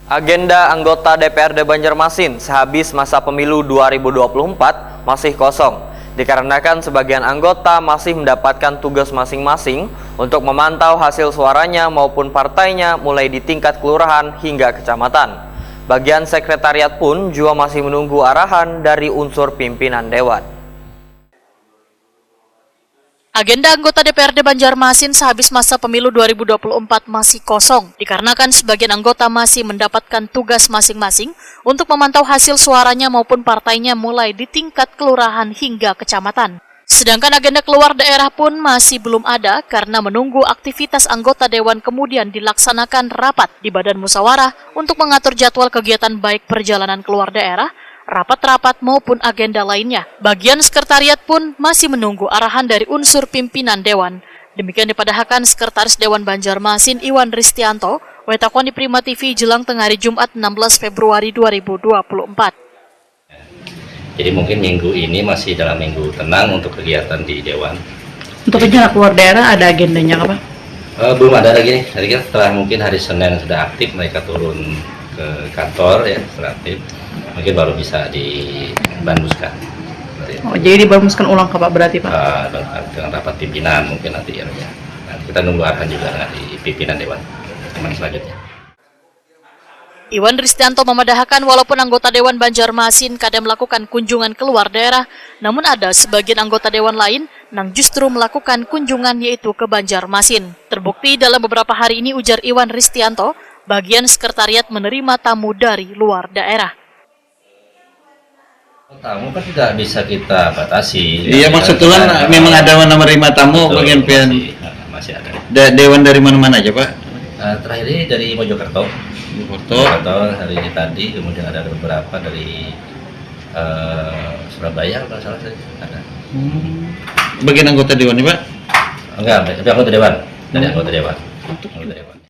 Agenda anggota DPRD Banjarmasin sehabis masa pemilu 2024 masih kosong, dikarenakan sebagian anggota masih mendapatkan tugas masing-masing untuk memantau hasil suaranya maupun partainya mulai di tingkat kelurahan hingga kecamatan. Bagian sekretariat pun juga masih menunggu arahan dari unsur pimpinan dewan. Agenda anggota DPRD Banjarmasin sehabis masa pemilu 2024 masih kosong, dikarenakan sebagian anggota masih mendapatkan tugas masing-masing untuk memantau hasil suaranya maupun partainya mulai di tingkat kelurahan hingga kecamatan. Sedangkan agenda keluar daerah pun masih belum ada karena menunggu aktivitas anggota dewan kemudian dilaksanakan rapat di Badan Musyawarah untuk mengatur jadwal kegiatan baik perjalanan keluar daerah, rapat-rapat maupun agenda lainnya. Bagian sekretariat pun masih menunggu arahan dari unsur pimpinan dewan. Demikian dipadahkan Sekretaris Dewan Banjarmasin Iwan Ristianto, wetakon di Prima TV jelang tengah hari Jumat 16 Februari 2024. Jadi mungkin minggu ini masih dalam minggu tenang untuk kegiatan di dewan. Untuk rencana keluar daerah ada agendanya apa? Belum ada lagi nih. Tadi kan setelah mungkin hari Senin sudah aktif, mereka turun ke kantor ya, setelah aktif. Mungkin baru bisa dibanduskan. Oh, jadi dibamuskan ulang ke Pak berarti Pak? Dengan rapat pimpinan mungkin nanti ya. Nanti kita nunggu arahan juga dengan di pimpinan dewan teman selanjutnya. Iwan Ristianto memadahkan walaupun anggota Dewan Banjarmasin kadang melakukan kunjungan keluar daerah, namun ada sebagian anggota Dewan lain yang justru melakukan kunjungan yaitu ke Banjarmasin. Terbukti dalam beberapa hari ini, ujar Iwan Ristianto, bagian sekretariat menerima tamu dari luar daerah. Tamu kan tidak bisa kita batasi. Iya, maksudnya memang ada menerima tamu bagian masih ada. Dewan dari mana-mana aja Pak? Terakhir ini dari Mojokerto hari ini tadi, kemudian ada beberapa dari Surabaya kalau salah ada. Bagian anggota dewan nih Pak? Enggak, tapi anggota dewan, dari anggota dewan.